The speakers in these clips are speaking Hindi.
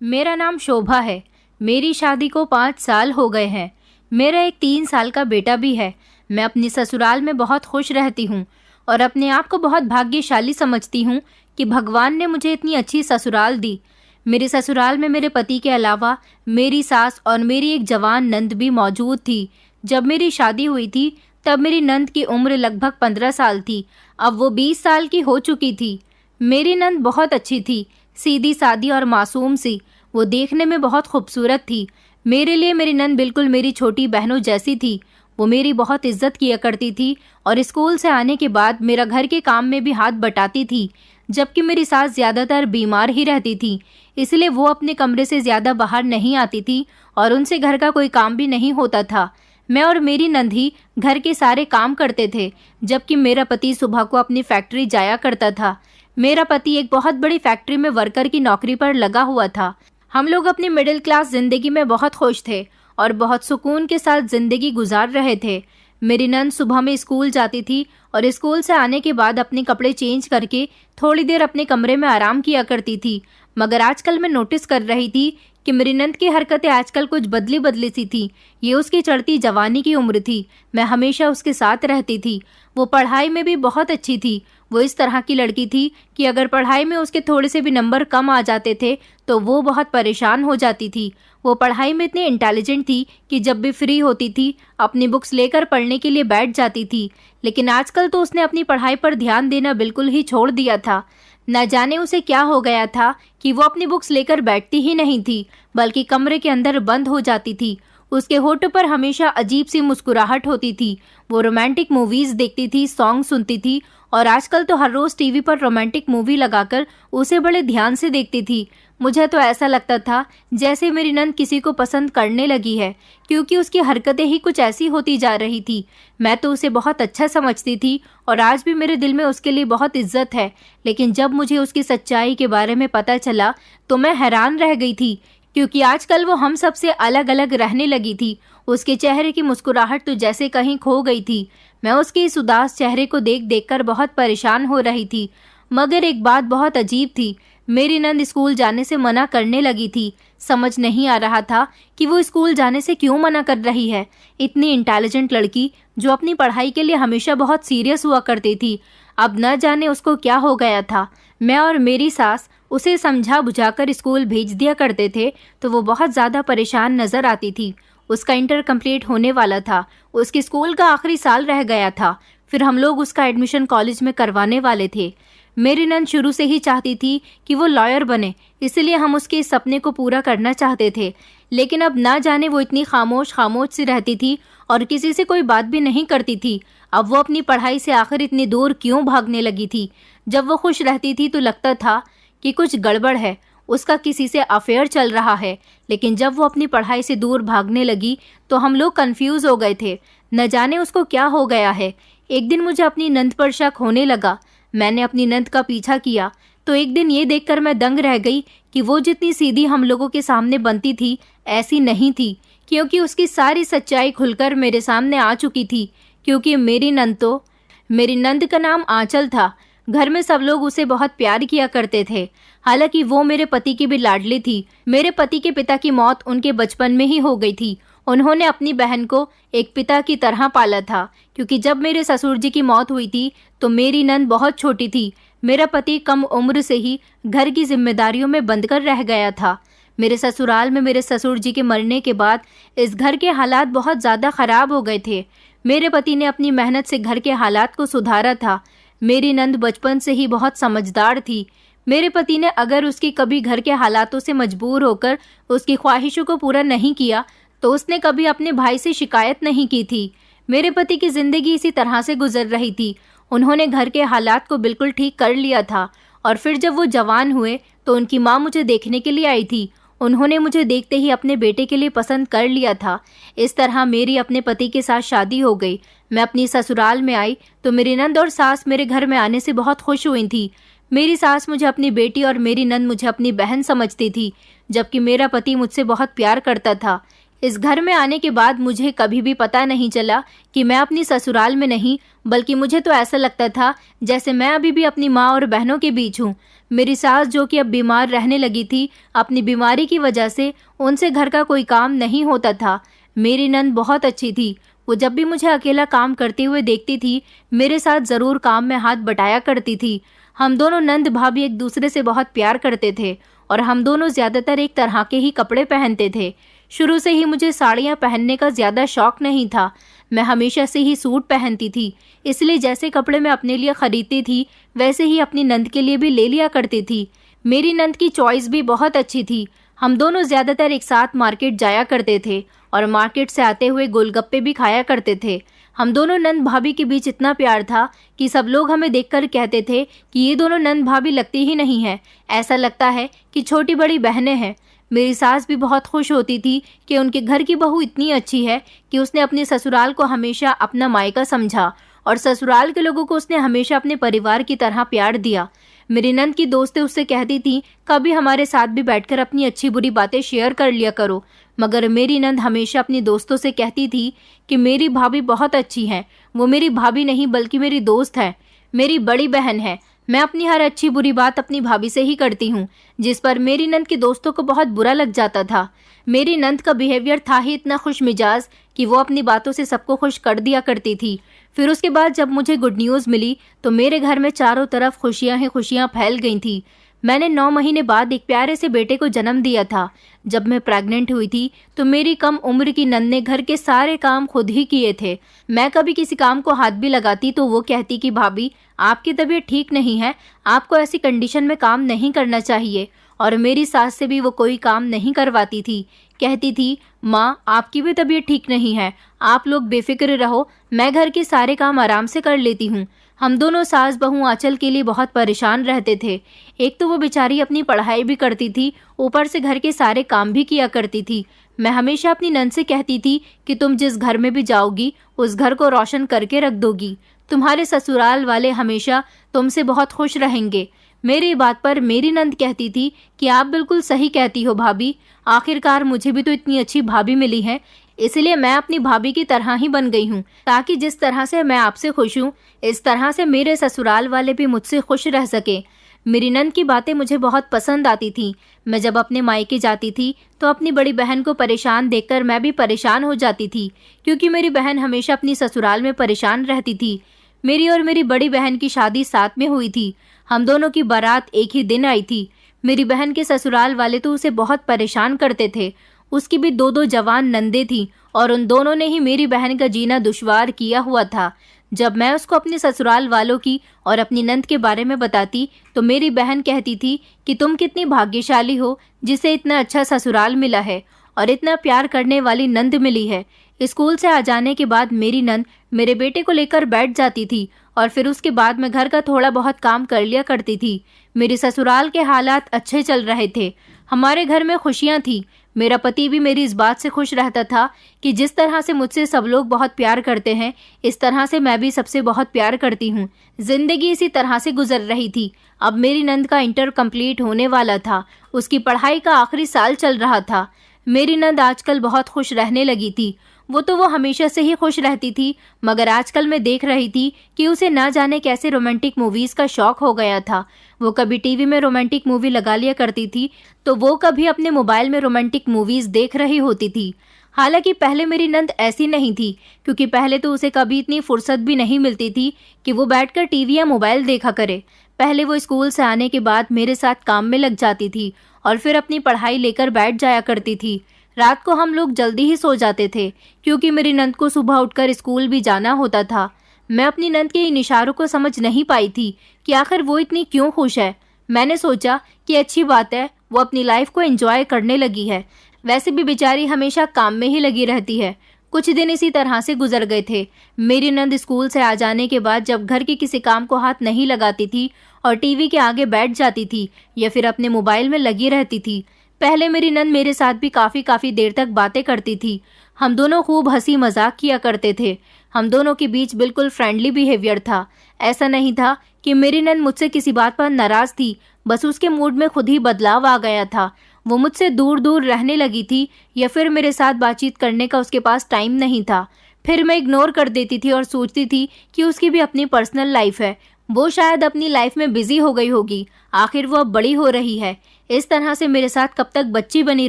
मेरा नाम शोभा है। मेरी शादी को 5 साल हो गए हैं। मेरा एक 3 साल का बेटा भी है। मैं अपनी ससुराल में बहुत खुश रहती हूँ और अपने आप को बहुत भाग्यशाली समझती हूँ कि भगवान ने मुझे इतनी अच्छी ससुराल दी। मेरे ससुराल में मेरे पति के अलावा मेरी सास और मेरी एक जवान नंद भी मौजूद थी। जब मेरी शादी हुई थी तब मेरी नंद की उम्र लगभग 15 साल थी। अब वो 20 साल की हो चुकी थी। मेरी नंद बहुत अच्छी थी, सीधी सादी और मासूम सी। वो देखने में बहुत खूबसूरत थी। मेरे लिए मेरी नंद बिल्कुल मेरी छोटी बहनों जैसी थी। वो मेरी बहुत इज्जत किया करती थी और स्कूल से आने के बाद मेरा घर के काम में भी हाथ बटाती थी, जबकि मेरी सास ज़्यादातर बीमार ही रहती थी, इसलिए वो अपने कमरे से ज़्यादा बाहर नहीं आती थी और उनसे घर का कोई काम भी नहीं होता था। मैं और मेरी नंद ही घर के सारे काम करते थे, जबकि मेरा पति सुबह को अपनी फैक्ट्री जाया करता था। मेरा पति एक बहुत बड़ी फैक्ट्री में वर्कर की नौकरी पर लगा हुआ था। हम लोग अपनी मिडिल क्लास जिंदगी में बहुत खुश थे और बहुत सुकून के साथ जिंदगी गुजार रहे थे। मेरी नंद सुबह में स्कूल जाती थी और स्कूल से आने के बाद अपने कपड़े चेंज करके थोड़ी देर अपने कमरे में आराम किया करती थी। मगर आजकल मैं नोटिस कर रही थी कि मेरी नंद की हरकतें आजकल कुछ बदली बदली सी थी। ये उसकी चढ़ती जवानी की उम्र थी। मैं हमेशा उसके साथ रहती थी। वो पढ़ाई में भी बहुत अच्छी थी। वो इस तरह की लड़की थी कि अगर पढ़ाई में उसके थोड़े से भी नंबर कम आ जाते थे तो वो बहुत परेशान हो जाती थी। वो पढ़ाई में इतनी इंटेलिजेंट थी कि जब भी फ्री होती थी अपनी बुक्स लेकर पढ़ने के लिए बैठ जाती थी। लेकिन आजकल तो उसने अपनी पढ़ाई पर ध्यान देना बिल्कुल ही छोड़ दिया था। न जाने उसे क्या हो गया था कि वो अपनी बुक्स लेकर बैठती ही नहीं थी, बल्कि कमरे के अंदर बंद हो जाती थी। उसके होठों पर हमेशा अजीब सी मुस्कुराहट होती थी। वो रोमांटिक मूवीज देखती थी, सॉन्ग सुनती थी और आजकल तो हर रोज टीवी पर रोमांटिक मूवी लगाकर उसे बड़े ध्यान से देखती थी। मुझे तो ऐसा लगता था जैसे मेरी नंद किसी को पसंद करने लगी है, क्योंकि उसकी हरकतें ही कुछ ऐसी होती जा रही थी। मैं तो उसे बहुत अच्छा समझती थी और आज भी मेरे दिल में उसके लिए बहुत इज्जत है। लेकिन जब मुझे उसकी सच्चाई के बारे में पता चला तो मैं हैरान रह गई थी, क्योंकि आजकल वो हम सब से अलग अलग रहने लगी थी। उसके चेहरे की मुस्कुराहट तो जैसे कहीं खो गई थी। मैं उसके इस उदास चेहरे को देख देखकर बहुत परेशान हो रही थी। मगर एक बात बहुत अजीब थी। मेरी नंद स्कूल जाने से मना करने लगी थी। समझ नहीं आ रहा था कि वो स्कूल जाने से क्यों मना कर रही है। इतनी इंटेलिजेंट लड़की जो अपनी पढ़ाई के लिए हमेशा बहुत सीरियस हुआ करती थी, अब न जाने उसको क्या हो गया था। मैं और मेरी सास उसे समझा बुझाकर स्कूल भेज दिया करते थे तो वो बहुत ज़्यादा परेशान नजर आती थी। उसका इंटर कंप्लीट होने वाला था। उसके स्कूल का आखिरी साल रह गया था। फिर हम लोग उसका एडमिशन कॉलेज में करवाने वाले थे। मेरी नंद शुरू से ही चाहती थी कि वो लॉयर बने, इसलिए हम उसके इस सपने को पूरा करना चाहते थे। लेकिन अब ना जाने वो इतनी खामोश खामोश सी रहती थी और किसी से कोई बात भी नहीं करती थी। अब वो अपनी पढ़ाई से आखिर इतनी दूर क्यों भागने लगी थी। जब वो खुश रहती थी तो लगता था कि कुछ गड़बड़ है, उसका किसी से अफेयर चल रहा है। लेकिन जब वो अपनी पढ़ाई से दूर भागने लगी तो हम लोग कंफ्यूज हो गए थे, न जाने उसको क्या हो गया है। एक दिन मुझे अपनी नंद पर शक होने लगा। मैंने अपनी नंद का पीछा किया तो एक दिन ये देखकर मैं दंग रह गई कि वो जितनी सीधी हम लोगों के सामने बनती थी ऐसी नहीं थी, क्योंकि उसकी सारी सच्चाई खुलकर मेरे सामने आ चुकी थी। क्योंकि मेरी नंद का नाम आंचल था। घर में सब लोग उसे बहुत प्यार किया करते थे। हालांकि वो मेरे पति की भी लाडली थी। मेरे पति के पिता की मौत उनके बचपन में ही हो गई थी। उन्होंने अपनी बहन को एक पिता की तरह पाला था, क्योंकि जब मेरे ससुर जी की मौत हुई थी तो मेरी नंद बहुत छोटी थी। मेरा पति कम उम्र से ही घर की जिम्मेदारियों में बंधकर रह गया था। मेरे ससुराल में मेरे ससुर जी के मरने के बाद इस घर के हालात बहुत ज़्यादा खराब हो गए थे। मेरे पति ने अपनी मेहनत से घर के हालात को सुधारा था। मेरी नंद बचपन से ही बहुत समझदार थी। मेरे पति ने अगर उसकी कभी घर के हालातों से मजबूर होकर उसकी ख्वाहिशों को पूरा नहीं किया तो उसने कभी अपने भाई से शिकायत नहीं की थी। मेरे पति की जिंदगी इसी तरह से गुजर रही थी। उन्होंने घर के हालात को बिल्कुल ठीक कर लिया था और फिर जब वो जवान हुए तो उनकी माँ मुझे देखने के लिए आई थी। उन्होंने मुझे देखते ही अपने बेटे के लिए पसंद कर लिया था। इस तरह मेरी अपने पति के साथ शादी हो गई। मैं अपनी ससुराल में आई तो मेरी नंद और सास मेरे घर में आने से बहुत खुश हुई थी। मेरी सास मुझे अपनी बेटी और मेरी नंद मुझे अपनी बहन समझती थी, जबकि मेरा पति मुझसे बहुत प्यार करता था। इस घर में आने के बाद मुझे कभी भी पता नहीं चला कि मैं अपनी ससुराल में नहीं, बल्कि मुझे तो ऐसा लगता था जैसे मैं अभी भी अपनी माँ और बहनों के बीच हूँ। मेरी सास, जो कि अब बीमार रहने लगी थी, अपनी बीमारी की वजह से उनसे घर का कोई काम नहीं होता था। मेरी नंद बहुत अच्छी थी। वो जब भी मुझे अकेला काम करते हुए देखती थी, मेरे साथ ज़रूर काम में हाथ बटाया करती थी। हम दोनों नंद भाभी एक दूसरे से बहुत प्यार करते थे और हम दोनों ज़्यादातर एक तरह के ही कपड़े पहनते थे। शुरू से ही मुझे साड़ियाँ पहनने का ज़्यादा शौक नहीं था। मैं हमेशा से ही सूट पहनती थी, इसलिए जैसे कपड़े मैं अपने लिए खरीदती थी वैसे ही अपनी नंद के लिए भी ले लिया करती थी। मेरी नंद की चॉइस भी बहुत अच्छी थी। हम दोनों ज़्यादातर एक साथ मार्केट जाया करते थे और मार्केट से आते हुए गोलगप्पे भी खाया करते थे। हम दोनों नंद भाभी के बीच इतना प्यार था कि सब लोग हमें देखकर कहते थे कि ये दोनों नंद भाभी लगती ही नहीं है, ऐसा लगता है कि छोटी बड़ी बहनें हैं। मेरी सास भी बहुत खुश होती थी कि उनके घर की बहू इतनी अच्छी है कि उसने अपने ससुराल को हमेशा अपना मायका समझा और ससुराल के लोगों को उसने हमेशा अपने परिवार की तरह प्यार दिया। मेरी नंद की दोस्तें उससे कहती थी, कभी हमारे साथ भी बैठकर अपनी अच्छी बुरी बातें शेयर कर लिया करो। मगर मेरी नंद हमेशा अपनी दोस्तों से कहती थी कि मेरी भाभी बहुत अच्छी हैं, वो मेरी भाभी नहीं बल्कि मेरी दोस्त है, मेरी बड़ी बहन है। मैं अपनी हर अच्छी बुरी बात अपनी भाभी से ही करती हूँ, जिस पर मेरी नंद के दोस्तों को बहुत बुरा लग जाता था। मेरी नंद का बिहेवियर था ही इतना खुश मिजाज कि वो अपनी बातों से सबको खुश कर दिया करती थी। फिर उसके बाद जब मुझे गुड न्यूज़ मिली तो मेरे घर में चारों तरफ खुशियां ही खुशियां फैल गई थी। मैंने 9 महीने बाद एक प्यारे से बेटे को जन्म दिया था। जब मैं प्रेग्नेंट हुई थी तो मेरी कम उम्र की नंद ने घर के सारे काम खुद ही किए थे। मैं कभी किसी काम को हाथ भी लगाती तो वो कहती कि भाभी, आपकी तबीयत ठीक नहीं है, आपको ऐसी कंडीशन में काम नहीं करना चाहिए। और मेरी सास से भी वो कोई काम नहीं करवाती थी। कहती थी, माँ आपकी भी तबीयत ठीक नहीं है, आप लोग बेफिक्र रहो, मैं घर के सारे काम आराम से कर लेती हूँ। हम दोनों सास बहू आंचल के लिए बहुत परेशान रहते थे। एक तो वो बेचारी अपनी पढ़ाई भी करती थी, ऊपर से घर के सारे काम भी किया करती थी। मैं हमेशा अपनी नंद से कहती थी कि तुम जिस घर में भी जाओगी उस घर को रोशन करके रख दोगी, तुम्हारे ससुराल वाले हमेशा तुमसे बहुत खुश रहेंगे। मेरी बात पर मेरी नंद कहती थी कि आप बिल्कुल सही कहती हो भाभी, आखिरकार मुझे भी तो इतनी अच्छी भाभी मिली है, इसलिए मैं अपनी भाभी की तरह ही बन गई हूँ, ताकि जिस तरह से मैं आपसे खुश हूँ इस तरह से मेरे ससुराल वाले भी मुझसे खुश रह सके। मेरी नंद की बातें मुझे बहुत पसंद आती थी। मैं जब अपने मायके जाती थी तो अपनी बड़ी बहन को परेशान देखकर मैं भी परेशान हो जाती थी, क्योंकि मेरी बहन हमेशा अपनी ससुराल में परेशान रहती थी। मेरी और मेरी बड़ी बहन की शादी साथ में हुई थी। हम दोनों की बारात एक ही दिन आई थी। मेरी बहन के ससुराल वाले तो उसे बहुत परेशान करते थे। उसकी भी 2 जवान नंदे थी और उन दोनों ने ही मेरी बहन का जीना दुश्वार किया हुआ था। जब मैं उसको अपने ससुराल वालों की और अपनी नंद के बारे में बताती तो मेरी बहन कहती थी कि तुम कितनी भाग्यशाली हो जिसे इतना अच्छा ससुराल मिला है और इतना प्यार करने वाली नंद मिली है। स्कूल से आ जाने के बाद मेरी नंद मेरे बेटे को लेकर बैठ जाती थी और फिर उसके बाद मैं घर का थोड़ा बहुत काम कर लिया करती थी। मेरे ससुराल के हालात अच्छे चल रहे थे, हमारे घर में खुशियाँ थी। मेरा पति भी मेरी इस बात से खुश रहता था कि जिस तरह से मुझसे सब लोग बहुत प्यार करते हैं, इस तरह से मैं भी सबसे बहुत प्यार करती हूँ। जिंदगी इसी तरह से गुजर रही थी। अब मेरी नंद का इंटर कंप्लीट होने वाला था, उसकी पढ़ाई का आखिरी साल चल रहा था। मेरी नंद आजकल बहुत खुश रहने लगी थी। वो हमेशा से ही खुश रहती थी, मगर आजकल मैं देख रही थी कि उसे ना जाने कैसे रोमांटिक मूवीज का शौक हो गया था। वो कभी टीवी में रोमांटिक मूवी लगा लिया करती थी तो वो कभी अपने मोबाइल में रोमांटिक मूवीज देख रही होती थी। हालांकि पहले मेरी नंद ऐसी नहीं थी, क्योंकि पहले तो उसे कभी इतनी फुर्सत भी नहीं मिलती थी कि वो बैठकर टीवी या मोबाइल देखा करे। पहले वो स्कूल से आने के बाद मेरे साथ काम में लग जाती थी और फिर अपनी पढ़ाई लेकर बैठ जाया करती थी। रात को हम लोग जल्दी ही सो जाते थे, क्योंकि मेरी नंद को सुबह उठकर स्कूल भी जाना होता था। मैं अपनी नंद के इन इशारों को समझ नहीं पाई थी कि आखिर वो इतनी क्यों खुश है। मैंने सोचा कि अच्छी बात है, वो अपनी लाइफ को एंजॉय करने लगी है। वैसे भी बेचारी हमेशा काम में ही लगी रहती है। कुछ दिन इसी तरह से गुजर गए थे। मेरी नंद स्कूल से आ जाने के बाद जब घर के किसी काम को हाथ नहीं लगाती थी और टीवी के आगे बैठ जाती थी या फिर अपने मोबाइल में लगी रहती थी। पहले मेरी नंद मेरे साथ भी काफ़ी देर तक बातें करती थी। हम दोनों खूब हंसी मजाक किया करते थे। हम दोनों के बीच बिल्कुल फ्रेंडली बिहेवियर था। ऐसा नहीं था कि मेरी नंद मुझसे किसी बात पर नाराज़ थी, बस उसके मूड में खुद ही बदलाव आ गया था वो मुझसे दूर दूर रहने लगी थी या फिर मेरे साथ बातचीत करने का उसके पास टाइम नहीं था। फिर मैं इग्नोर कर देती थी और सोचती थी कि उसकी भी अपनी पर्सनल लाइफ है, वो शायद अपनी लाइफ में बिजी हो गई होगी, आखिर वो अब बड़ी हो रही है। इस तरह से मेरे साथ कब तक बच्ची बनी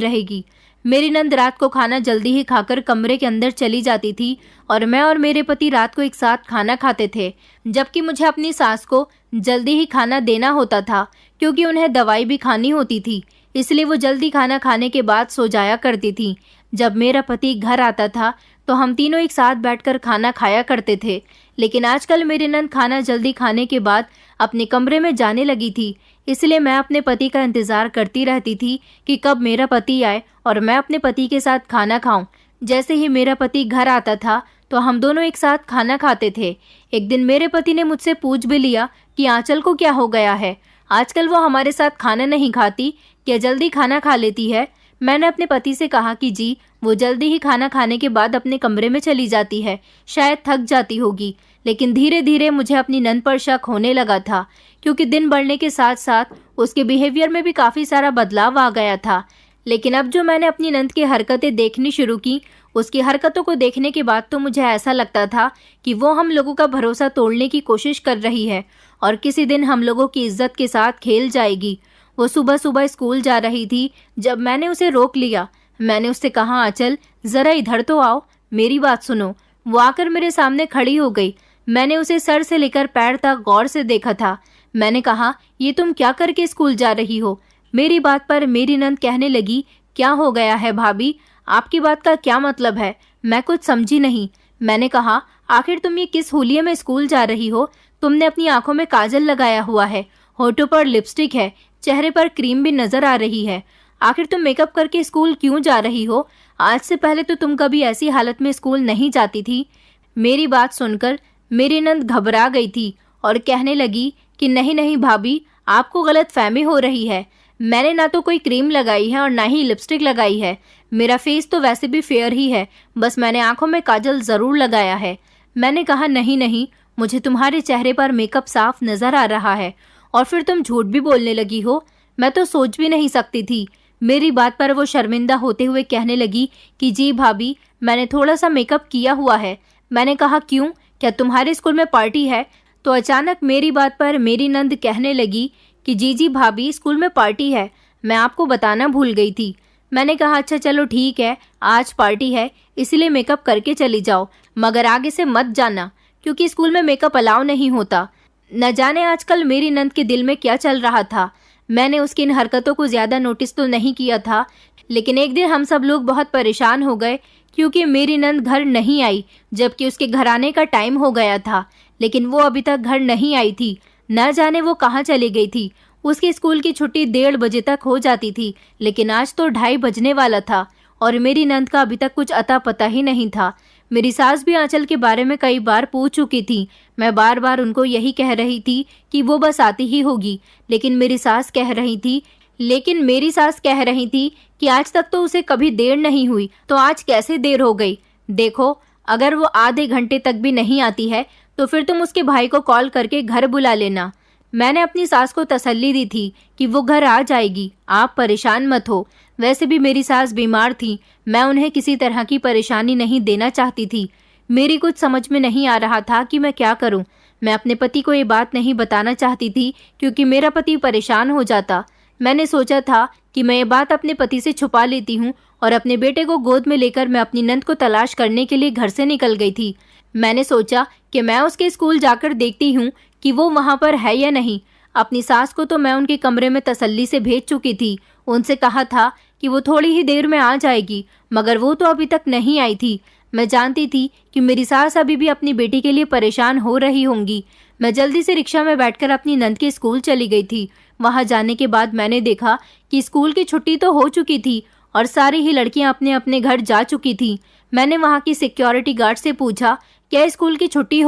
रहेगी। मेरी नंद रात को खाना जल्दी ही खाकर कमरे के अंदर चली जाती थी और मैं और मेरे पति रात को एक साथ खाना खाते थे, जबकि मुझे अपनी सास को जल्दी ही खाना देना होता था क्योंकि उन्हें दवाई भी खानी होती थी, इसलिए वो जल्दी खाना खाने के बाद सो जाया करती थी। जब मेरा पति घर आता था तो हम तीनों एक साथ बैठकर खाना खाया करते थे, लेकिन आजकल मेरी नंद खाना जल्दी खाने के बाद अपने कमरे में जाने लगी थी, इसलिए मैं अपने पति का इंतजार करती रहती थी कि कब मेरा पति आए और मैं अपने पति के साथ खाना खाऊं। जैसे ही मेरा पति घर आता था तो हम दोनों एक साथ खाना खाते थे। एक दिन मेरे पति ने मुझसे पूछ भी लिया कि आंचल को क्या हो गया है, आजकल वो हमारे साथ खाना नहीं खाती, क्या जल्दी खाना खा लेती है। मैंने अपने पति से कहा कि जी, वो जल्दी ही खाना खाने के बाद अपने कमरे में चली जाती है, शायद थक जाती होगी। लेकिन धीरे धीरे मुझे अपनी नंद पर शक होने लगा था, क्योंकि दिन बढ़ने के साथ साथ उसके बिहेवियर में भी काफ़ी सारा बदलाव आ गया था। लेकिन अब जो मैंने अपनी नंद की हरकतें देखनी शुरू की, उसकी हरकतों को देखने के बाद तो मुझे ऐसा लगता था कि वो हम लोगों का भरोसा तोड़ने की कोशिश कर रही है और किसी दिन हम लोगों की इज्जत के साथ खेल जाएगी। वो सुबह सुबह स्कूल जा रही थी जब मैंने उसे रोक लिया। मैंने उससे कहा, आंचल ज़रा इधर तो आओ, मेरी बात सुनो। वो आकर मेरे सामने खड़ी हो गई। मैंने उसे सर से लेकर पैर तक गौर से देखा था। मैंने कहा, ये तुम क्या करके स्कूल जा रही हो। मेरी बात पर मेरी नंद कहने लगी, क्या हो गया है भाभी, आपकी बात का क्या मतलब है। मैं कुछ समझी नहीं। मैंने कहा, आखिर तुम ये किस होलिये में स्कूल जा रही हो। तुमने अपनी आंखों में काजल लगाया हुआ है, होठों पर लिपस्टिक है, चेहरे पर क्रीम भी नजर आ रही है। आखिर तुम मेकअप करके स्कूल क्यों जा रही हो। आज से पहले तो तुम कभी ऐसी हालत में स्कूल नहीं जाती थी। मेरी बात सुनकर मेरी नंद घबरा गई थी और कहने लगी कि नहीं नहीं भाभी, आपको गलत फहमी हो रही है। मैंने ना तो कोई क्रीम लगाई है और ना ही लिपस्टिक लगाई है। मेरा फेस तो वैसे भी फेयर ही है, बस मैंने आंखों में काजल ज़रूर लगाया है। मैंने कहा, नहीं नहीं, मुझे तुम्हारे चेहरे पर मेकअप साफ नज़र आ रहा है और फिर तुम झूठ भी बोलने लगी हो। मैं तो सोच भी नहीं सकती थी। मेरी बात पर वो शर्मिंदा होते हुए कहने लगी कि जी भाभी, मैंने थोड़ा सा मेकअप किया हुआ है। मैंने कहा, क्यों, क्या तुम्हारे स्कूल में पार्टी है। तो अचानक मेरी बात पर मेरी नंद कहने लगी कि जी जी भाभी, स्कूल में पार्टी है, मैं आपको बताना भूल गई थी। मैंने कहा, अच्छा चलो ठीक है, आज पार्टी है इसलिए मेकअप करके चली जाओ, मगर आगे से मत जाना क्योंकि स्कूल में मेकअप अलाउ नहीं होता। न जाने आजकल मेरी नंद के दिल में क्या चल रहा था। मैंने उसकी इन हरकतों को ज़्यादा नोटिस तो नहीं किया था, लेकिन एक दिन हम सब लोग बहुत परेशान हो गए क्योंकि मेरी नंद घर नहीं आई, जबकि उसके घर आने का टाइम हो गया था, लेकिन वो अभी तक घर नहीं आई थी। न जाने वो कहाँ चली गई थी। उसके स्कूल की छुट्टी 1:30 बजे तक हो जाती थी, लेकिन आज तो 2:30 बजने वाला था और मेरी नंद का अभी तक कुछ अता पता ही नहीं था। मेरी सास भी आंचल के बारे में कई बार पूछ चुकी थी। मैं बार बार उनको यही कह रही थी कि वो बस आती ही होगी, लेकिन मेरी सास कह रही थी कि आज तक तो उसे कभी देर नहीं हुई, तो आज कैसे देर हो गई। देखो, अगर वो आधे घंटे तक भी नहीं आती है तो फिर तुम उसके भाई को कॉल करके घर बुला लेना। मैंने अपनी सास को तसल्ली दी थी कि वो घर आ जाएगी, आप परेशान मत हो। वैसे भी मेरी सास बीमार थी, मैं उन्हें किसी तरह की परेशानी नहीं देना चाहती थी। मेरी कुछ समझ में नहीं आ रहा था कि मैं क्या करूं। मैं अपने पति को ये बात नहीं बताना चाहती थी क्योंकि मेरा पति परेशान हो जाता। मैंने सोचा था कि मैं ये बात अपने पति से छुपा लेती हूँ और अपने बेटे को गोद में लेकर मैं अपनी नंद को तलाश करने के लिए घर से निकल गई थी। मैंने सोचा कि मैं उसके स्कूल जाकर देखती हूँ कि वो वहाँ पर है या नहीं। अपनी सास को तो मैं उनके कमरे में तसल्ली से भेज चुकी थी, उनसे कहा था कि वो थोड़ी ही देर में आ जाएगी, मगर वो तो अभी तक नहीं आई थी। मैं जानती थी कि मेरी सास अभी भी अपनी बेटी के लिए परेशान हो रही होंगी। मैं जल्दी से रिक्शा में बैठकर अपनी नंद के स्कूल चली गई थी। वहाँ जाने के बाद मैंने देखा कि स्कूल की छुट्टी तो हो चुकी थी और सारी ही लड़कियाँ अपने अपने घर जा चुकी थी। मैंने वहाँ की सिक्योरिटी गार्ड से पूछा, क्या स्कूल की छुट्टी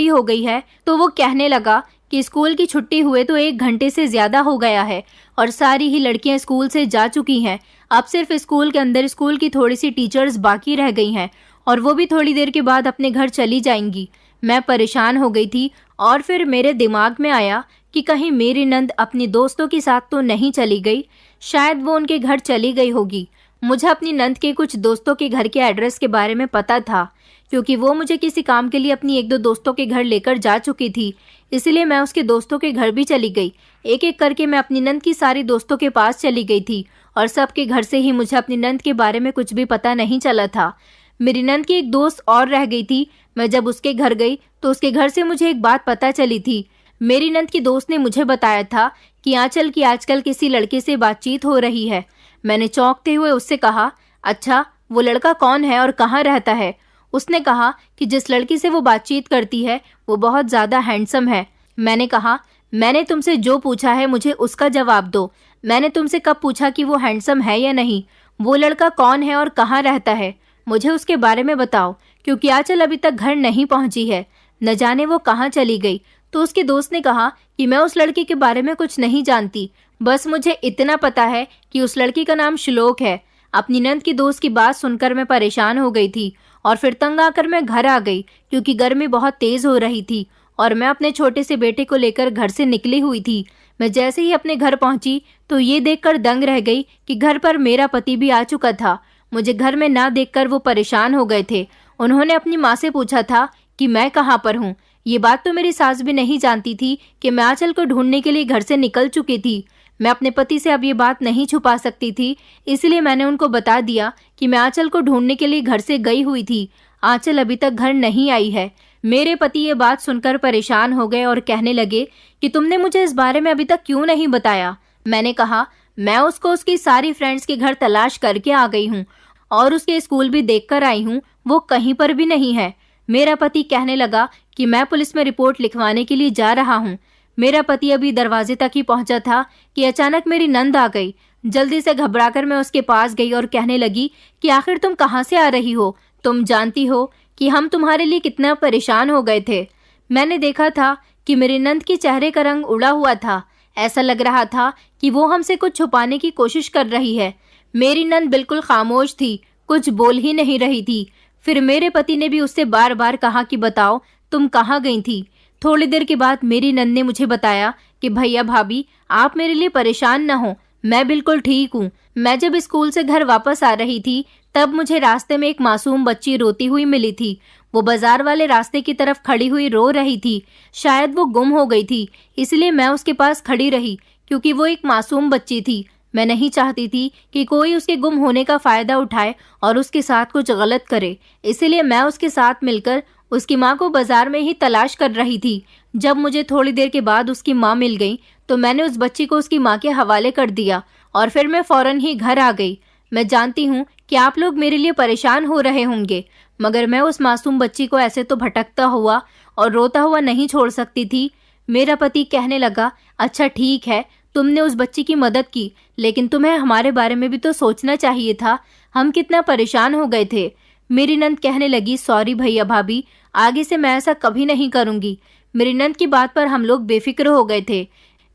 हो गई है। तो वो कहने लगा कि स्कूल की छुट्टी हुए तो 1 घंटे से ज़्यादा हो गया है और सारी ही लड़कियां स्कूल से जा चुकी हैं। अब सिर्फ स्कूल के अंदर स्कूल की थोड़ी सी टीचर्स बाकी रह गई हैं और वो भी थोड़ी देर के बाद अपने घर चली जाएंगी। मैं परेशान हो गई थी और फिर मेरे दिमाग में आया कि कहीं मेरी नंद अपनी दोस्तों के साथ तो नहीं चली गई। शायद वो उनके घर चली गई होगी। मुझे अपनी नंद के कुछ दोस्तों के घर के एड्रेस के बारे में पता था, क्योंकि वो मुझे किसी काम के लिए अपनी 1-2 दोस्तों के घर लेकर जा चुकी थी। इसलिए मैं उसके दोस्तों के घर भी चली गई। एक एक करके मैं अपनी नंद की सारी दोस्तों के पास चली गई थी और सबके घर से ही मुझे अपनी नंद के बारे में कुछ भी पता नहीं चला था। मेरी नंद की एक दोस्त और रह गई थी। मैं जब उसके घर गई तो उसके घर से मुझे एक बात पता चली थी। मेरी नंद की दोस्त ने मुझे बताया था कि आंचल की आजकल किसी लड़के से बातचीत हो रही है। मैंने चौंकते हुए उससे कहा, अच्छा, वो लड़का कौन है और कहाँ रहता है? उसने कहा कि जिस लड़की से वो बातचीत करती है वो बहुत ज़्यादा हैंडसम है। मैंने कहा, मैंने तुमसे जो पूछा है मुझे उसका जवाब दो। मैंने तुमसे कब पूछा कि वो हैंडसम है या नहीं? वो लड़का कौन है और कहाँ रहता है? मुझे उसके बारे में बताओ, क्योंकि आंचल अभी तक घर नहीं पहुंची है। न जाने वो कहाँ चली गई। तो उसके दोस्त ने कहा कि मैं उस लड़की के बारे में कुछ नहीं जानती, बस मुझे इतना पता है कि उस लड़की का नाम श्लोक है। अपनी नंद की दोस्त की बात सुनकर मैं परेशान हो गई थी और फिर तंग आकर मैं घर आ गई, क्योंकि गर्मी बहुत तेज हो रही थी और मैं अपने छोटे से बेटे को लेकर घर से निकली हुई थी। मैं जैसे ही अपने घर पहुंची तो ये देखकर दंग रह गई कि घर पर मेरा पति भी आ चुका था। मुझे घर में ना देखकर वो परेशान हो गए थे। उन्होंने अपनी माँ से पूछा था कि मैं कहाँ पर हूँ। ये बात तो मेरी सास भी नहीं जानती थी कि मैं आंचल को ढूंढने के लिए घर से निकल चुकी थी। मैं अपने पति से अब ये बात नहीं छुपा सकती थी, इसलिए मैंने उनको बता दिया कि मैं आंचल को ढूंढने के लिए घर से गई हुई थी। आंचल अभी तक घर नहीं आई है। मेरे पति ये बात सुनकर परेशान हो गए और कहने लगे कि तुमने मुझे इस बारे में अभी तक क्यों नहीं बताया? मैंने कहा, मैं उसको उसकी सारी फ्रेंड्स के घर तलाश करके आ गई हूँ और उसके स्कूल भी देख कर आई हूँ, वो कहीं पर भी नहीं है। मेरा पति कहने लगा कि मैं पुलिस में रिपोर्ट लिखवाने के लिए जा रहा हूँ। मेरा पति अभी दरवाजे तक ही पहुंचा था कि अचानक मेरी नंद आ गई। जल्दी से घबराकर मैं उसके पास गई और कहने लगी कि आखिर तुम कहाँ से आ रही हो? तुम जानती हो कि हम तुम्हारे लिए कितना परेशान हो गए थे। मैंने देखा था कि मेरी नंद के चेहरे का रंग उड़ा हुआ था। ऐसा लग रहा था कि वो हमसे कुछ छुपाने की कोशिश कर रही है। मेरी नंद बिल्कुल खामोश थी, कुछ बोल ही नहीं रही थी। फिर मेरे पति ने भी उससे बार बार कहा कि बताओ तुम कहाँ गई थी। थोड़ी देर के बाद मेरी नंद ने मुझे बताया कि भैया भाभी, आप मेरे लिए परेशान न हो, मैं बिल्कुल ठीक हूँ। मैं जब स्कूल से घर वापस आ रही थी तब मुझे रास्ते में एक मासूम बच्ची रोती हुई मिली थी। वो बाजार वाले रास्ते की तरफ खड़ी हुई रो रही थी। शायद वो गुम हो गई थी, इसलिए मैं उसके पास खड़ी रही, क्योंकि वो एक मासूम बच्ची थी। मैं नहीं चाहती थी कि कोई उसके गुम होने का फायदा उठाए और उसके साथ कुछ गलत करे, इसलिए मैं उसके साथ मिलकर उसकी माँ को बाजार में ही तलाश कर रही थी। जब मुझे थोड़ी देर के बाद उसकी माँ मिल गई तो मैंने उस बच्ची को उसकी माँ के हवाले कर दिया और फिर मैं फौरन ही घर आ गई। मैं जानती हूँ कि आप लोग मेरे लिए परेशान हो रहे होंगे, मगर मैं उस मासूम बच्ची को ऐसे तो भटकता हुआ और रोता हुआ नहीं छोड़ सकती थी। मेरा पति कहने लगा, अच्छा ठीक है, तुमने उस बच्ची की मदद की, लेकिन तुम्हें हमारे बारे में भी तो सोचना चाहिए था। हम कितना परेशान हो गए थे। मेरी नंद कहने लगी, सॉरी भैया भाभी, आगे से मैं ऐसा कभी नहीं करूंगी। मेरी नंद की बात पर हम लोग बेफिक्र हो गए थे।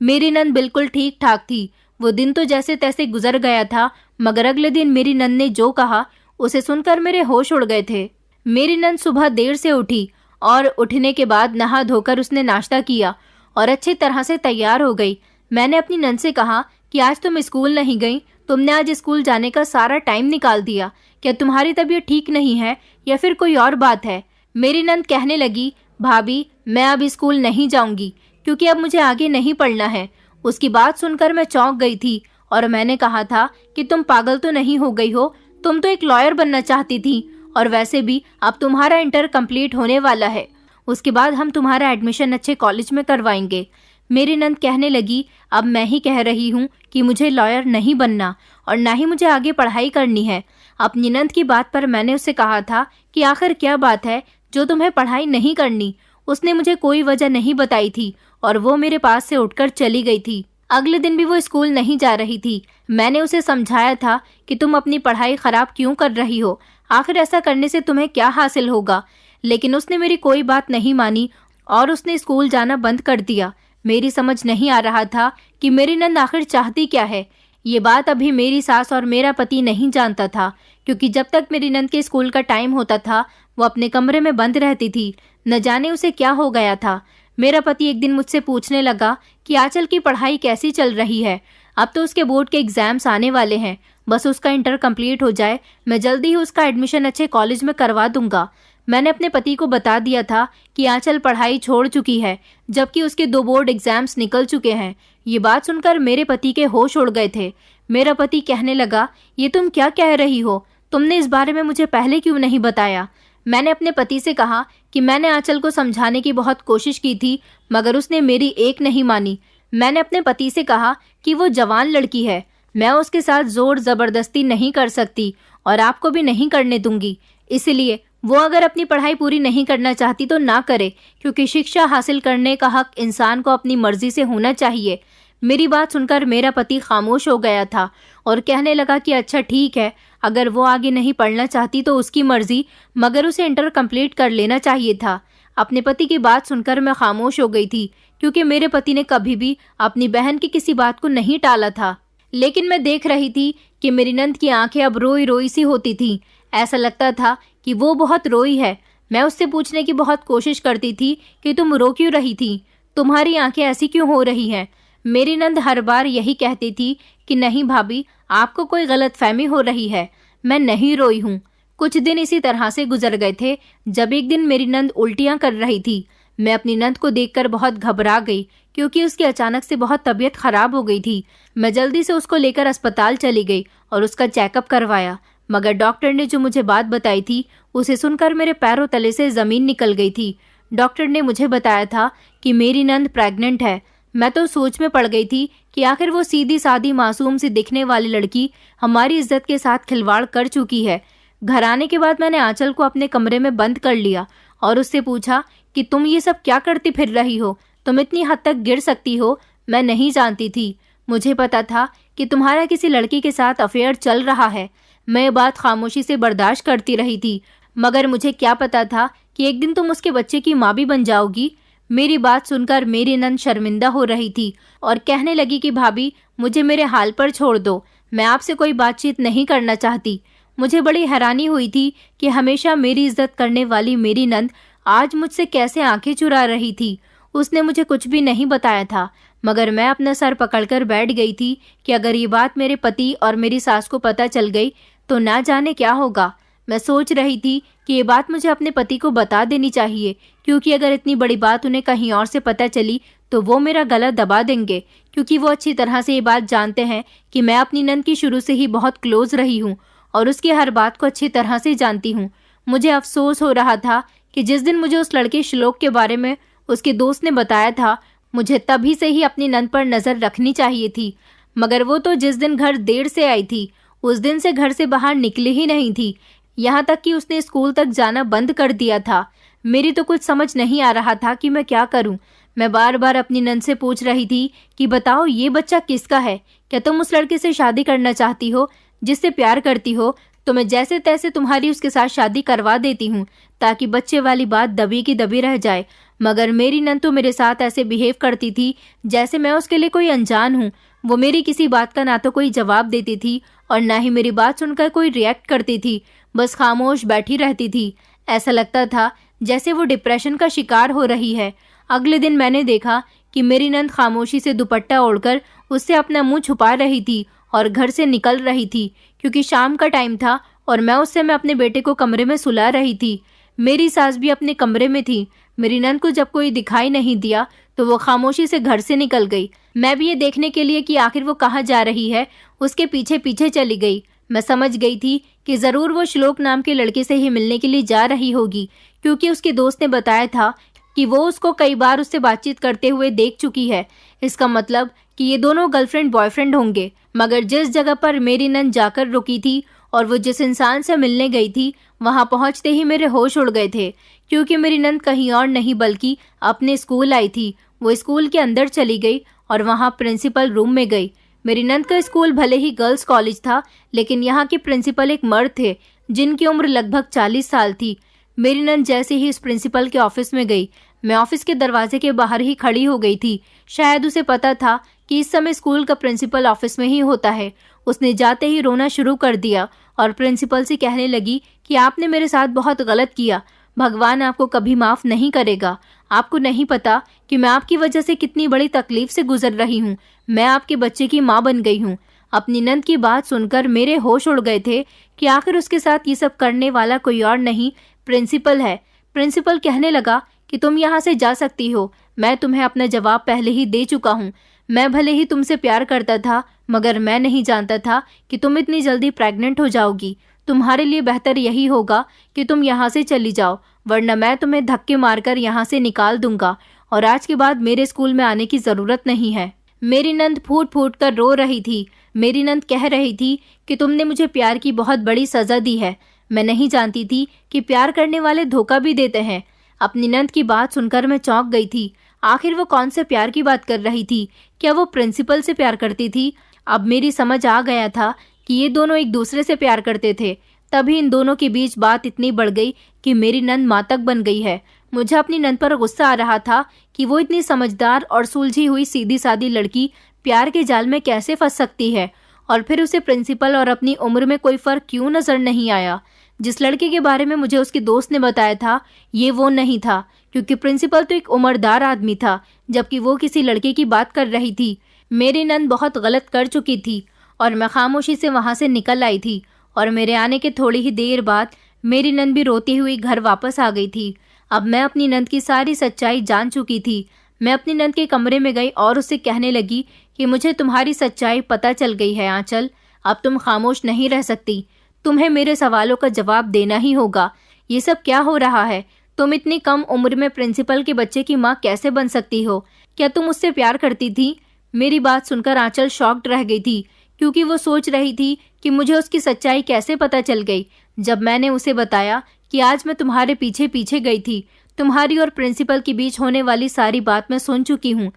मेरी नंद बिल्कुल ठीक ठाक थी। वो दिन तो जैसे तैसे गुजर गया था, मगर अगले दिन मेरी नंद ने जो कहा उसे सुनकर मेरे होश उड़ गए थे। मेरी नंद सुबह देर से उठी और उठने के बाद नहा धोकर उसने नाश्ता किया और अच्छी तरह से तैयार हो गई। मैंने अपनी नंद से कहा कि आज तुम स्कूल नहीं गई, तुमने आज स्कूल जाने का सारा टाइम निकाल दिया। क्या तुम्हारी तबीयत ठीक नहीं है या फिर कोई और बात है? मेरी नंद कहने लगी, भाभी मैं अब स्कूल नहीं जाऊंगी, क्योंकि अब मुझे आगे नहीं पढ़ना है। उसकी बात सुनकर मैं चौंक गई थी और मैंने कहा था कि तुम पागल तो नहीं हो गई हो? तुम तो एक लॉयर बनना चाहती थी और वैसे भी अब तुम्हारा इंटर कंप्लीट होने वाला है। उसके बाद हम तुम्हारा एडमिशन अच्छे कॉलेज में करवाएंगे। मेरी नंद कहने लगी, अब मैं ही कह रही हूँ कि मुझे लॉयर नहीं बनना और ना ही मुझे आगे पढ़ाई करनी है। अपनी नंद की बात पर मैंने उससे कहा था कि आखिर क्या बात है जो तुम्हें पढ़ाई नहीं करनी। उसने मुझे कोई वजह नहीं बताई थी और वो मेरे पास से उठकर चली गई थी। अगले दिन भी वो स्कूल नहीं जा रही थी। मैंने उसे समझाया था कि तुम अपनी पढ़ाई खराब क्यों कर रही हो, आखिर ऐसा करने से तुम्हें क्या हासिल होगा, लेकिन उसने मेरी कोई बात नहीं मानी और उसने स्कूल जाना बंद कर दिया। मेरी समझ नहीं आ रहा था कि मेरी नंद आखिर चाहती क्या है। ये बात अभी मेरी सास और मेरा पति नहीं जानता था, क्योंकि जब तक मेरी नंद के स्कूल का टाइम होता था वो अपने कमरे में बंद रहती थी। न जाने उसे क्या हो गया था। मेरा पति एक दिन मुझसे पूछने लगा कि आंचल की पढ़ाई कैसी चल रही है। अब तो उसके बोर्ड के एग्जाम्स आने वाले हैं, बस उसका इंटर कंप्लीट हो जाए, मैं जल्दी ही उसका एडमिशन अच्छे कॉलेज में करवा दूंगा। मैंने अपने पति को बता दिया था कि आंचल पढ़ाई छोड़ चुकी है, जबकि उसके 2 बोर्ड एग्जाम्स निकल चुके हैं। ये बात सुनकर मेरे पति के होश उड़ गए थे। मेरा पति कहने लगा, ये तुम क्या कह रही हो? तुमने इस बारे में मुझे पहले क्यों नहीं बताया? मैंने अपने पति से कहा कि मैंने आंचल को समझाने की बहुत कोशिश की थी, मगर उसने मेरी एक नहीं मानी। मैंने अपने पति से कहा कि वो जवान लड़की है, मैं उसके साथ जोर जबरदस्ती नहीं कर सकती और आपको भी नहीं करने दूंगी। इसलिए वो अगर अपनी पढ़ाई पूरी नहीं करना चाहती तो ना करे, क्योंकि शिक्षा हासिल करने का हक इंसान को अपनी मर्जी से होना चाहिए। मेरी बात सुनकर मेरा पति खामोश हो गया था और कहने लगा कि अच्छा ठीक है, अगर वो आगे नहीं पढ़ना चाहती तो उसकी मर्जी, मगर उसे इंटर कंप्लीट कर लेना चाहिए था। अपने पति की बात सुनकर मैं खामोश हो गई थी, क्योंकि मेरे पति ने कभी भी अपनी बहन की किसी बात को नहीं टाला था। लेकिन मैं देख रही थी कि मेरी नंद की आंखें अब रोई रोई सी होती थीं। ऐसा लगता था कि वो बहुत रोई है। मैं उससे पूछने की बहुत कोशिश करती थी कि तुम रो क्यों रही थी, तुम्हारी आंखें ऐसी क्यों हो रही हैं। मेरी नंद हर बार यही कहती थी कि नहीं भाभी, आपको कोई गलतफहमी हो रही है, मैं नहीं रोई हूँ। कुछ दिन इसी तरह से गुजर गए थे, जब एक दिन मेरी नंद उल्टियाँ कर रही थी। मैं अपनी नंद को देखकर बहुत घबरा गई, क्योंकि उसकी अचानक से बहुत तबीयत खराब हो गई थी। मैं जल्दी से उसको लेकर अस्पताल चली गई और उसका चेकअप करवाया, मगर डॉक्टर ने जो मुझे बात बताई थी उसे सुनकर मेरे पैरों तले से जमीन निकल गई थी। डॉक्टर ने मुझे बताया था कि मेरी नंद प्रेग्नेंट है। मैं तो सोच में पड़ गई थी कि आखिर वो सीधी सादी मासूम सी दिखने वाली लड़की हमारी इज्जत के साथ खिलवाड़ कर चुकी है। घर आने के बाद मैंने आंचल को अपने कमरे में बंद कर लिया और उससे पूछा कि तुम ये सब क्या करती फिर रही हो, तुम इतनी हद तक गिर सकती हो। मैं नहीं जानती थी, मुझे पता था कि तुम्हारा किसी लड़की के साथ अफेयर चल रहा है। मैं ये बात खामोशी से बर्दाश्त करती रही थी, मगर मुझे क्या पता था कि एक दिन तुम उसके बच्चे की माँ भी बन जाओगी। मेरी बात सुनकर मेरी नंद शर्मिंदा हो रही थी और कहने लगी कि भाभी, मुझे मेरे हाल पर छोड़ दो, मैं आपसे कोई बातचीत नहीं करना चाहती। मुझे बड़ी हैरानी हुई थी कि हमेशा मेरी इज्जत करने वाली मेरी नंद आज मुझसे कैसे आंखें चुरा रही थी। उसने मुझे कुछ भी नहीं बताया था, मगर मैं अपना सर पकड़कर बैठ गई थी कि अगर ये बात मेरे पति और मेरी सास को पता चल गई तो ना जाने क्या होगा। मैं सोच रही थी कि ये बात मुझे अपने पति को बता देनी चाहिए, क्योंकि अगर इतनी बड़ी बात उन्हें कहीं और से पता चली तो वो मेरा गला दबा देंगे, क्योंकि वो अच्छी तरह से ये बात जानते हैं कि मैं अपनी नंद की शुरू से ही बहुत क्लोज रही हूँ और उसकी हर बात को अच्छी तरह से जानती हूँ। मुझे अफसोस हो रहा था कि जिस दिन मुझे उस लड़के श्लोक के बारे में उसके दोस्त ने बताया था, मुझे तभी से ही अपनी नंद पर नजर रखनी चाहिए थी। मगर वो तो जिस दिन घर देर से आई थी उस दिन से घर से बाहर निकली ही नहीं थी, यहाँ तक कि उसने स्कूल तक जाना बंद कर दिया था। मेरी तो कुछ समझ नहीं आ रहा था कि मैं क्या करूं। मैं बार बार अपनी नंद से पूछ रही थी कि बताओ ये बच्चा किसका है, क्या तुम उस लड़के से शादी करना चाहती हो जिससे प्यार करती हो? तो मैं जैसे तैसे तुम्हारी उसके साथ शादी करवा देती हूँ, ताकि बच्चे वाली बात दबी की दबी रह जाए। मगर मेरी नंद तो मेरे साथ ऐसे बिहेव करती थी जैसे मैं उसके लिए कोई अनजान हूँ। वो मेरी किसी बात का ना तो कोई जवाब देती थी और ना ही मेरी बात सुनकर कोई रिएक्ट करती थी, बस खामोश बैठी रहती थी। ऐसा लगता था जैसे वो डिप्रेशन का शिकार हो रही है। अगले दिन मैंने देखा कि मेरी नंद खामोशी से दुपट्टा ओढ़कर उससे अपना मुंह छुपा रही थी और घर से निकल रही थी, क्योंकि शाम का टाइम था और मैं अपने बेटे को कमरे में सुला रही थी। मेरी सास भी अपने कमरे में थी। मेरी नंद को जब कोई दिखाई नहीं दिया तो वो खामोशी से घर से निकल गई। मैं भी ये देखने के लिए कि आखिर वो कहाँ जा रही है उसके पीछे पीछे चली गई। मैं समझ गई थी कि जरूर वो श्लोक नाम के लड़के से ही मिलने के लिए जा रही होगी, क्योंकि उसके दोस्त ने बताया था कि वो उसको कई बार उससे बातचीत करते हुए देख चुकी है। इसका मतलब कि ये दोनों गर्लफ्रेंड बॉयफ्रेंड होंगे। मगर जिस जगह पर मेरी नंद जाकर रुकी थी और वो जिस इंसान से मिलने गई थी, वहां पहुंचते ही मेरे होश उड़ गए थे, क्योंकि मेरी नंद कहीं और नहीं बल्कि अपने स्कूल आई थी। वो स्कूल के अंदर चली गई और वहां प्रिंसिपल रूम में गई। मेरी नंद का स्कूल भले ही गर्ल्स कॉलेज था, लेकिन यहाँ के प्रिंसिपल एक मर्द थे जिनकी उम्र लगभग 40 साल थी। मेरी नंद जैसे ही इस प्रिंसिपल के ऑफिस में गई, मैं ऑफिस के दरवाजे के बाहर ही खड़ी हो गई थी। शायद उसे पता था कि इस समय स्कूल का प्रिंसिपल ऑफिस में ही होता है। उसने जाते ही रोना शुरू कर दिया और प्रिंसिपल से कहने लगी कि आपने मेरे साथ बहुत गलत किया, भगवान आपको कभी माफ नहीं करेगा। आपको नहीं पता कि मैं आपकी वजह से कितनी बड़ी तकलीफ से गुजर रही हूँ। मैं आपके बच्चे की माँ बन गई हूँ। अपनी नंद की बात सुनकर मेरे होश उड़ गए थे कि आखिर उसके साथ ये सब करने वाला कोई और नहीं, प्रिंसिपल है। प्रिंसिपल कहने लगा कि तुम यहाँ से जा सकती हो। मैं तुम्हें अपना जवाब पहले ही दे चुका हूँ। मैं भले ही तुमसे प्यार करता था, मगर मैं नहीं जानता था कि तुम इतनी जल्दी प्रेग्नेंट हो जाओगी। तुम्हारे लिए बेहतर यही होगा कि तुम यहाँ से चली जाओ, वरना मैं तुम्हें धक्के मारकर यहाँ से निकाल दूंगा और आज के बाद मेरे स्कूल में आने की ज़रूरत नहीं है। मेरी नंद फूट फूट कर रो रही थी। मेरी नंद कह रही थी कि तुमने मुझे प्यार की बहुत बड़ी सज़ा दी है। मैं नहीं जानती थी कि प्यार करने वाले धोखा भी देते हैं। अपनी नंद की बात सुनकर मैं चौंक गई थी। आखिर वो कौन से प्यार की बात कर रही थी? क्या वो प्रिंसिपल से प्यार करती थी? अब मेरी समझ आ गया था कि ये दोनों एक दूसरे से प्यार करते थे। तभी इन दोनों के बीच बात इतनी बढ़ गई कि मेरी नंद मातक बन गई है। मुझे अपनी नंद पर गुस्सा आ रहा था कि वो इतनी समझदार और सुलझी हुई सीधी सादी लड़की प्यार के जाल में कैसे फंस सकती है, और फिर उसे प्रिंसिपल और अपनी उम्र में कोई फर्क क्यों नजर नहीं आया। जिस लड़के के बारे में मुझे उसके दोस्त ने बताया था, ये वो नहीं था, क्योंकि प्रिंसिपल तो एक उम्रदार आदमी था, जबकि वो किसी लड़के की बात कर रही थी। मेरी नंद बहुत गलत कर चुकी थी और मैं खामोशी से वहां से निकल आई थी। और मेरे आने के थोड़ी ही देर बाद मेरी नंद भी रोती हुई घर वापस आ गई थी। अब मैं अपनी नंद की सारी सच्चाई जान चुकी थी। मैं अपनी नंद के कमरे में गई और उससे कहने लगी कि मुझे तुम्हारी सच्चाई पता चल गई है आंचल। अब तुम खामोश नहीं रह सकती। तुम्हें मेरे सवालों का जवाब देना ही होगा। ये सब क्या हो रहा है? तुम इतनी कम उम्र में प्रिंसिपल के बच्चे की माँ कैसे बन सकती हो? क्या तुम उससे प्यार करती थी? मेरी बात सुनकर आंचल शॉक्ड रह गई थी, क्योंकि वो सोच रही थी कि मुझे उसकी सच्चाई कैसे पता चल गई। जब मैंने उसे बताया कि आज मैं तुम्हारे पीछे पीछे गई थी, तुम्हारी और प्रिंसिपल के बीच होने वाली सारी बात मैं सुन चुकी हूँ।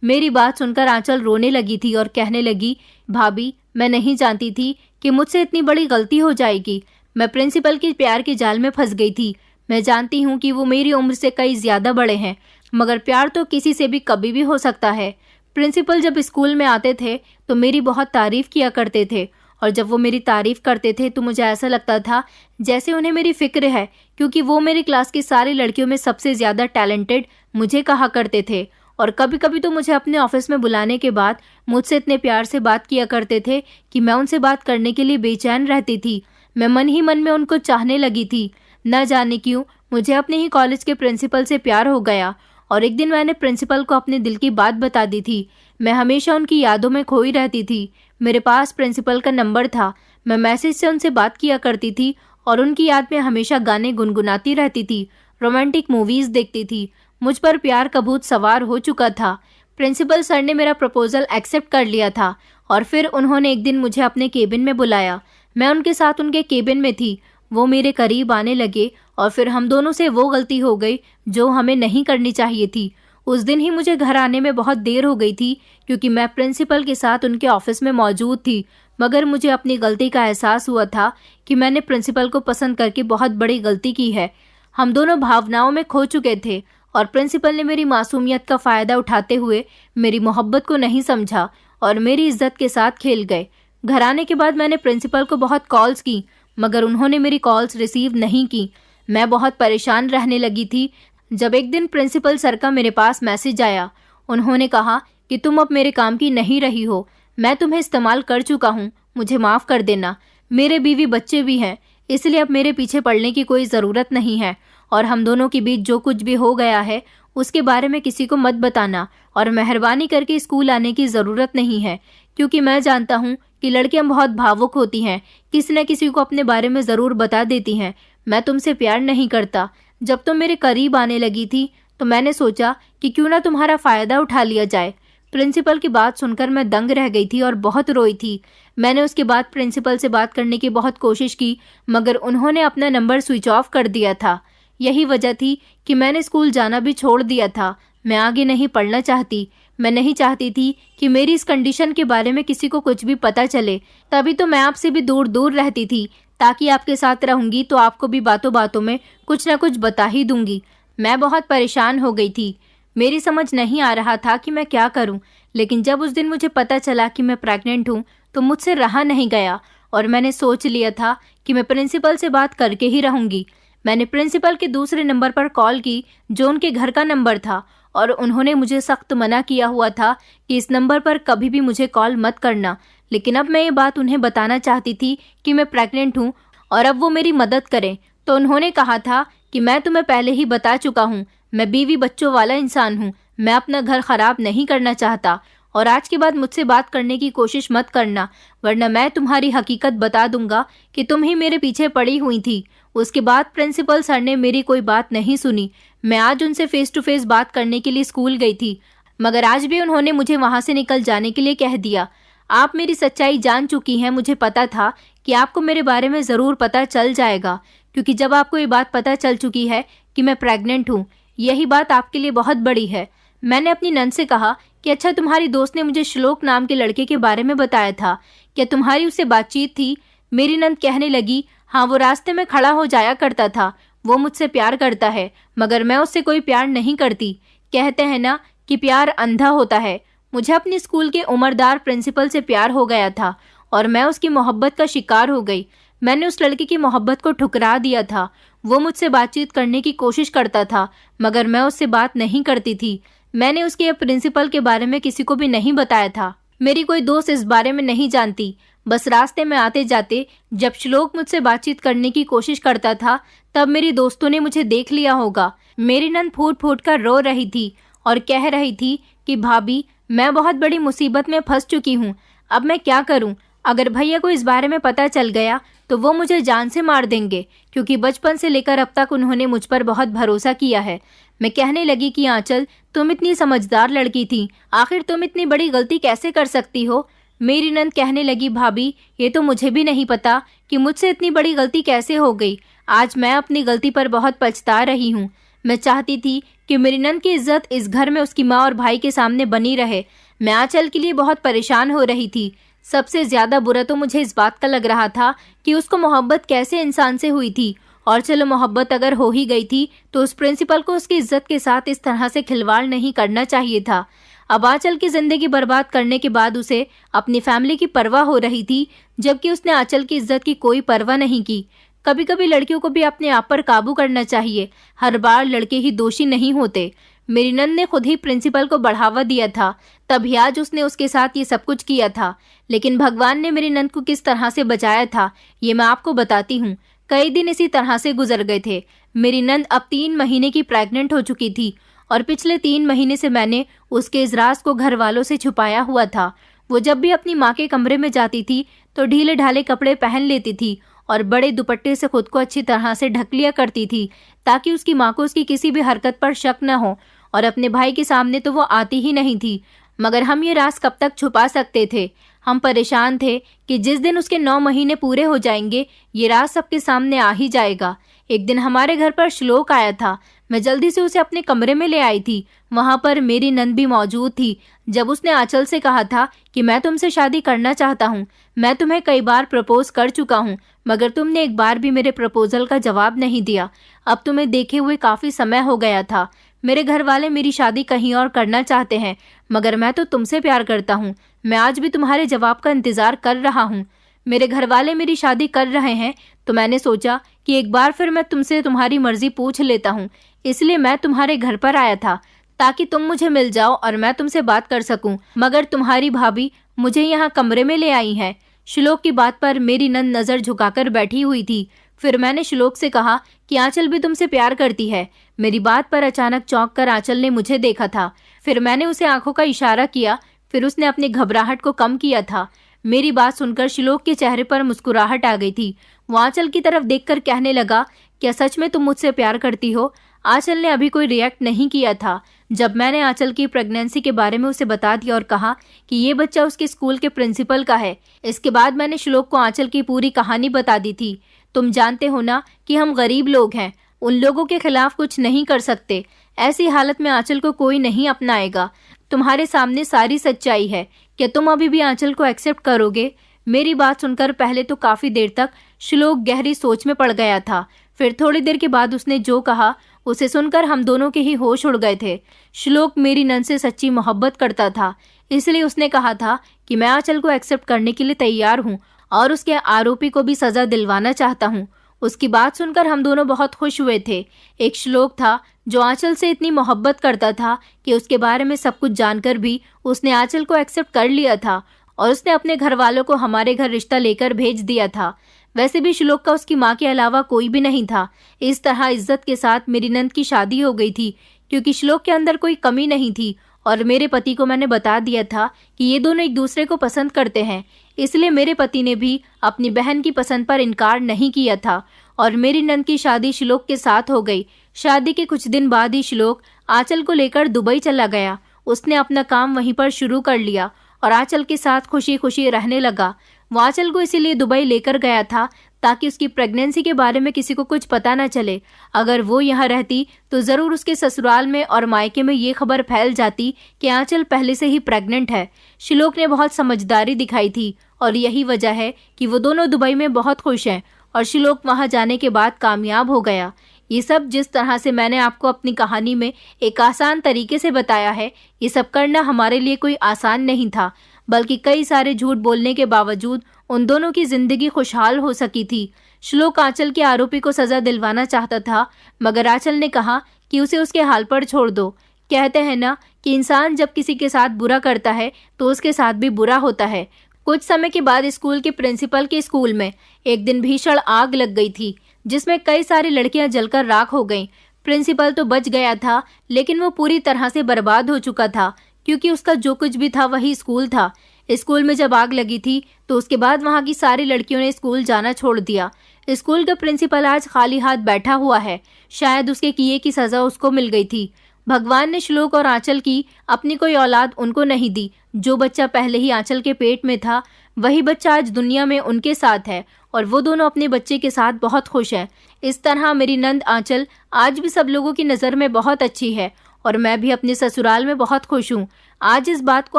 मेरी बात सुनकर आंचल रोने लगी थी और कहने लगी, भाभी, मैं नहीं जानती थी कि मुझसे इतनी बड़ी गलती हो जाएगी। मैं प्रिंसिपल के प्यार के जाल में फंस गई थी। मैं जानती हूँ कि वो मेरी उम्र से कई ज्यादा बड़े हैं, मगर प्यार तो किसी से भी कभी भी हो सकता है। प्रिंसिपल जब स्कूल में आते थे तो मेरी बहुत तारीफ किया करते थे, और जब वो मेरी तारीफ करते थे तो मुझे ऐसा लगता था जैसे उन्हें मेरी फिक्र है, क्योंकि वो मेरी क्लास की सारी लड़कियों में सबसे ज़्यादा टैलेंटेड मुझे कहा करते थे। और कभी कभी तो मुझे अपने ऑफिस में बुलाने के बाद मुझसे इतने प्यार से बात किया करते थे कि मैं उनसे बात करने के लिए बेचैन रहती थी। मैं मन ही मन में उनको चाहने लगी थी। न जाने क्यों मुझे अपने ही कॉलेज के प्रिंसिपल से प्यार हो गया, और एक दिन मैंने प्रिंसिपल को अपने दिल की बात बता दी थी। मैं हमेशा उनकी यादों में खोई रहती थी। मेरे पास प्रिंसिपल का नंबर था। मैं मैसेज से उनसे बात किया करती थी और उनकी याद में हमेशा गाने गुनगुनाती रहती थी, रोमांटिक मूवीज देखती थी। मुझ पर प्यार का भूत सवार हो चुका था। प्रिंसिपल सर ने मेरा प्रपोजल एक्सेप्ट कर लिया था और फिर उन्होंने एक दिन मुझे अपने केबिन में बुलाया। मैं उनके साथ उनके केबिन में थी। वो मेरे करीब आने लगे और फिर हम दोनों से वो गलती हो गई जो हमें नहीं करनी चाहिए थी। उस दिन ही मुझे घर आने में बहुत देर हो गई थी, क्योंकि मैं प्रिंसिपल के साथ उनके ऑफिस में मौजूद थी। मगर मुझे अपनी गलती का एहसास हुआ था कि मैंने प्रिंसिपल को पसंद करके बहुत बड़ी गलती की है। हम दोनों भावनाओं में खो चुके थे और प्रिंसिपल ने मेरी मासूमियत का फ़ायदा उठाते हुए मेरी मोहब्बत को नहीं समझा और मेरी इज्जत के साथ खेल गए। घर आने के बाद मैंने प्रिंसिपल को बहुत कॉल्स की, मगर उन्होंने मेरी कॉल्स रिसीव नहीं की। मैं बहुत परेशान रहने लगी थी जब एक दिन प्रिंसिपल सर का मेरे पास मैसेज आया। उन्होंने कहा कि तुम अब मेरे काम की नहीं रही हो। मैं तुम्हें इस्तेमाल कर चुका हूँ, मुझे माफ़ कर देना। मेरे बीवी बच्चे भी हैं, इसलिए अब मेरे पीछे पड़ने की कोई ज़रूरत नहीं है, और हम दोनों के बीच जो कुछ भी हो गया है उसके बारे में किसी को मत बताना, और मेहरबानी करके स्कूल आने की ज़रूरत नहीं है, क्योंकि मैं जानता हूँ कि लड़कियाँ बहुत भावुक होती हैं, किसी न किसी को अपने बारे में ज़रूर बता देती हैं। मैं तुमसे प्यार नहीं करता। जब तुम मेरे करीब आने लगी थी तो मैंने सोचा कि क्यों ना तुम्हारा फ़ायदा उठा लिया जाए। प्रिंसिपल की बात सुनकर मैं दंग रह गई थी और बहुत रोई थी। मैंने उसके बाद प्रिंसिपल से बात करने की बहुत कोशिश की, मगर उन्होंने अपना नंबर स्विच ऑफ कर दिया था। यही वजह थी कि मैंने स्कूल जाना भी छोड़ दिया था। मैं आगे नहीं पढ़ना चाहती। मैं नहीं चाहती थी कि मेरी इस कंडीशन के बारे में किसी को कुछ भी पता चले। तभी तो मैं आपसे भी दूर दूर रहती थी, ताकि आपके साथ रहूंगी तो आपको भी बातों बातों में कुछ ना कुछ बता ही दूंगी। मैं बहुत परेशान हो गई थी। मेरी समझ नहीं आ रहा था कि मैं क्या करूं, लेकिन जब उस दिन मुझे पता चला कि मैं प्रेग्नेंट हूं तो मुझसे रहा नहीं गया और मैंने सोच लिया था कि मैं प्रिंसिपल से बात करके ही रहूंगी। मैंने प्रिंसिपल के दूसरे नंबर पर कॉल की, जो उनके घर का नंबर था, और उन्होंने मुझे सख्त मना किया हुआ था कि इस नंबर पर कभी भी मुझे कॉल मत करना। लेकिन अब मैं ये बात उन्हें बताना चाहती थी कि मैं प्रेग्नेंट हूँ और अब वो मेरी मदद करें। तो उन्होंने कहा था कि मैं तुम्हें पहले ही बता चुका हूँ, मैं बीवी बच्चों वाला इंसान हूँ, मैं अपना घर खराब नहीं करना चाहता और आज के बाद मुझसे बात करने की कोशिश मत करना, वरना मैं तुम्हारी हकीकत बता दूंगा कि तुम ही मेरे पीछे पड़ी हुई थी। उसके बाद प्रिंसिपल सर ने मेरी कोई बात नहीं सुनी। मैं आज उनसे फेस टू फेस बात करने के लिए स्कूल गई थी, मगर आज भी उन्होंने मुझे वहां से निकल जाने के लिए कह दिया। आप मेरी सच्चाई जान चुकी हैं। मुझे पता था कि आपको मेरे बारे में ज़रूर पता चल जाएगा, क्योंकि जब आपको ये बात पता चल चुकी है कि मैं प्रेग्नेंट हूँ, यही बात आपके लिए बहुत बड़ी है। मैंने अपनी नंद से कहा कि अच्छा, तुम्हारी दोस्त ने मुझे श्लोक नाम के लड़के के बारे में बताया था, क्या तुम्हारी उससे बातचीत थी? मेरी नंद कहने लगी, हाँ, वो रास्ते में खड़ा हो जाया करता था, वो मुझसे प्यार करता है, मगर मैं उससे कोई प्यार नहीं करती। कहते हैं ना कि प्यार अंधा होता है। मुझे अपने स्कूल के उम्रदार प्रिंसिपल से प्यार हो गया था और मैं उसकी मोहब्बत का शिकार हो गई। मैंने उस लड़के की मोहब्बत को ठुकरा दिया था। वो मुझसे बातचीत करने की कोशिश करता था, मगर मैं उससे बात नहीं करती थी। मैंने उसके प्रिंसिपल के बारे में किसी को भी नहीं बताया था। मेरी कोई दोस्त इस बारे में नहीं जानती। बस रास्ते में आते जाते जब श्लोक मुझसे बातचीत करने की कोशिश करता था, तब मेरी दोस्तों ने मुझे देख लिया होगा। मेरी नंद फूट फूट कर रो रही थी और कह रही थी कि भाभी, मैं बहुत बड़ी मुसीबत में फंस चुकी हूँ। अब मैं क्या करूँ? अगर भैया को इस बारे में पता चल गया तो वो मुझे जान से मार देंगे, क्योंकि बचपन से लेकर अब तक उन्होंने मुझ पर बहुत भरोसा किया है। मैं कहने लगी कि आंचल, तुम इतनी समझदार लड़की थी, आखिर तुम इतनी बड़ी गलती कैसे कर सकती हो? मेरी नंद कहने लगी, भाभी, ये तो मुझे भी नहीं पता कि मुझसे इतनी बड़ी गलती कैसे हो गई। आज मैं अपनी गलती पर बहुत पछता रही हूँ। मैं चाहती थी कि मेरी नंद की इज्जत इस घर में उसकी माँ और भाई के सामने बनी रहे। मैं आंचल के लिए बहुत परेशान हो रही थी। सबसे ज्यादा बुरा तो मुझे इस बात का लग रहा था कि उसको मोहब्बत कैसे इंसान से हुई थी, और चलो मोहब्बत अगर हो ही गई थी तो उस प्रिंसिपल को उसकी इज्जत के साथ इस तरह से खिलवाड़ नहीं करना चाहिए था। अब आंचल की जिंदगी बर्बाद करने के बाद उसे अपनी फैमिली की परवाह हो रही थी, जबकि उसने आंचल की इज्जत की कोई परवाह नहीं की। कभी कभी लड़कियों को भी अपने आप पर काबू करना चाहिए, हर बार लड़के ही दोषी नहीं होते। मेरी नंद ने खुद ही प्रिंसिपल को बढ़ावा दिया था, तभी आज उसने उसके साथ ये सब कुछ किया था। लेकिन भगवान ने मेरी नंद को किस तरह से बचाया था, ये मैं आपको बताती हूँ। कई दिन इसी तरह से गुजर गए थे। मेरी नंद अब 3 महीने की प्रेग्नेंट हो चुकी थी और पिछले 3 महीने से मैंने उसके इस राज को घर वालों से छुपाया हुआ था। वो जब भी अपनी माँ के कमरे में जाती थी तो ढीले ढाले कपड़े पहन लेती थी और बड़े दुपट्टे से खुद को अच्छी तरह से ढक लिया करती थी, ताकि उसकी माँ को उसकी किसी भी हरकत पर शक न हो। और अपने भाई के सामने तो वो आती ही नहीं थी। मगर हम ये राज कब तक छुपा सकते थे? हम परेशान थे कि जिस दिन उसके 9 महीने पूरे हो जाएंगे, ये राज सबके सामने आ ही जाएगा। एक दिन हमारे घर पर श्लोक आया था। मैं जल्दी से उसे अपने कमरे में ले आई थी। वहां पर मेरी नंद भी मौजूद थी। जब उसने आंचल से कहा था कि मैं तुमसे शादी करना चाहता हूँ, मैं तुम्हें कई बार प्रपोज कर चुका हूँ, मगर तुमने एक बार भी मेरे प्रपोजल का जवाब नहीं दिया। अब तुम्हें देखे हुए काफी समय हो गया था। मेरे घर वाले मेरी शादी कहीं और करना चाहते हैं, मगर मैं तो तुमसे प्यार करता हूँ। मैं आज भी तुम्हारे जवाब का इंतजार कर रहा हूँ। मेरे घर वाले मेरी शादी कर रहे हैं, तो मैंने सोचा कि एक बार फिर मैं तुमसे तुम्हारी मर्जी पूछ लेता हूँ। इसलिए मैं तुम्हारे घर पर आया था, ताकि तुम मुझे मिल जाओ और मैं तुमसे बात कर सकूं। मगर तुम्हारी भाभी मुझे यहाँ कमरे में ले आई है। श्लोक की बात पर मेरी नंद नजर झुकाकर बैठी हुई थी। फिर मैंने श्लोक से कहा कि आंचल भी तुमसे प्यार करती है। मेरी बात पर अचानक चौंक कर आंचल ने मुझे देखा था। फिर मैंने उसे आंखों का इशारा किया। फिर उसने अपनी घबराहट को कम किया था। मेरी बात सुनकर श्लोक के चेहरे पर मुस्कुराहट आ गई थी। वो आंचल की तरफ देखकर कहने लगा, क्या सच में तुम मुझसे प्यार करती हो? आंचल ने अभी कोई रिएक्ट नहीं किया था। जब मैंने आंचल की प्रेगनेंसी के बारे में उसे बता दिया और कहा कि ये बच्चा उसके स्कूल के प्रिंसिपल का है, इसके बाद मैंने श्लोक को आंचल की पूरी कहानी बता दी थी। तुम जानते हो ना कि हम गरीब लोग हैं, उन लोगों के खिलाफ कुछ नहीं कर सकते। ऐसी हालत में आंचल को कोई नहीं अपनाएगा। तुम्हारे सामने सारी सच्चाई है। क्या तुम अभी भी आंचल को एक्सेप्ट करोगे? मेरी बात सुनकर पहले तो काफी देर तक श्लोक गहरी सोच में पड़ गया था। फिर थोड़ी देर के बाद उसने जो कहा उसे सुनकर हम दोनों के ही होश उड़ गए थे। श्लोक मेरी नंद से सच्ची मोहब्बत करता था, इसलिए उसने कहा था कि मैं आंचल को एक्सेप्ट करने के लिए तैयार हूँ और उसके आरोपी को भी सजा दिलवाना चाहता हूँ। उसकी बात सुनकर हम दोनों बहुत खुश हुए थे। एक श्लोक था जो आंचल से इतनी मोहब्बत करता था कि उसके बारे में सब कुछ जानकर भी उसने आंचल को एक्सेप्ट कर लिया था और उसने अपने घर वालों को हमारे घर रिश्ता लेकर भेज दिया था। वैसे भी श्लोक का उसकी माँ के अलावा कोई भी नहीं था। इस तरह इज्जत के साथ मेरी नंद की शादी हो गई थी, क्योंकि श्लोक के अंदर कोई कमी नहीं थी और मेरे पति को मैंने बता दिया था कि ये दोनों एक दूसरे को पसंद करते हैं। इसलिए मेरे पति ने भी अपनी बहन की पसंद पर इनकार नहीं किया था और मेरी नंद की शादी श्लोक के साथ हो गई। शादी के कुछ दिन बाद ही श्लोक आंचल को लेकर दुबई चला गया। उसने अपना काम वहीं पर शुरू कर लिया और आंचल के साथ खुशी खुशी रहने लगा। वो आंचल को इसीलिए दुबई लेकर गया था ताकि उसकी प्रेगनेंसी के बारे में किसी को कुछ पता न चले। अगर वो यहाँ रहती तो जरूर उसके ससुराल में और मायके में ये खबर फैल जाती कि आंचल पहले से ही प्रेग्नेंट है। श्लोक ने बहुत समझदारी दिखाई थी और यही वजह है कि वो दोनों दुबई में बहुत खुश हैं और श्लोक वहाँ जाने के बाद कामयाब हो गया। ये सब जिस तरह से मैंने आपको अपनी कहानी में एक आसान तरीके से बताया है, ये सब करना हमारे लिए कोई आसान नहीं था, बल्कि कई सारे झूठ बोलने के बावजूद उन दोनों की जिंदगी खुशहाल हो सकी थी। श्लोक आंचल के आरोपी को सजा दिलवाना चाहता था, मगर आंचल ने कहा कि उसे उसके हाल पर छोड़ दो। कहते हैं ना कि इंसान जब किसी के साथ बुरा करता है तो उसके साथ भी बुरा होता है। कुछ समय के बाद स्कूल के प्रिंसिपल के स्कूल में एक दिन भीषण आग लग गई थी, जिसमें कई सारी लड़कियां जलकर राख हो गईं। प्रिंसिपल तो बच गया था, लेकिन वो पूरी तरह से बर्बाद हो चुका था, क्योंकि उसका जो कुछ भी था वही स्कूल था। स्कूल में जब आग लगी थी तो उसके बाद वहां की सारी लड़कियों ने स्कूल जाना छोड़ दिया। स्कूल का प्रिंसिपल आज खाली हाथ बैठा हुआ है। शायद उसके किए की सजा उसको मिल गई थी। भगवान ने श्लोक और आंचल की अपनी कोई औलाद उनको नहीं दी। जो बच्चा पहले ही आंचल के पेट में था, वही बच्चा आज दुनिया में उनके साथ है और वो दोनों अपने बच्चे के साथ बहुत खुश हैं। इस तरह मेरी नंद आंचल आज भी सब लोगों की नज़र में बहुत अच्छी है और मैं भी अपने ससुराल में बहुत खुश हूँ। आज इस बात को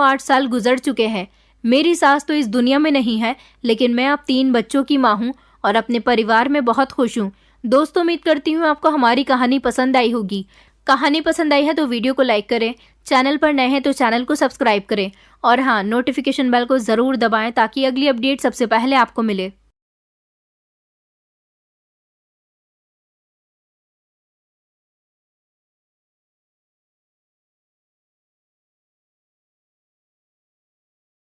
8 साल गुजर चुके हैं। मेरी सास तो इस दुनिया में नहीं है, लेकिन मैं अब 3 बच्चों की माँ हूँ और अपने परिवार में बहुत खुश हूँ। दोस्तों, उम्मीद करती हूँ आपको हमारी कहानी पसंद आई होगी। कहानी पसंद आई है तो वीडियो को लाइक करें, चैनल पर नए हैं तो चैनल को सब्सक्राइब करें और हाँ, नोटिफिकेशन बेल को ज़रूर दबाएं ताकि अगली अपडेट सबसे पहले आपको मिले।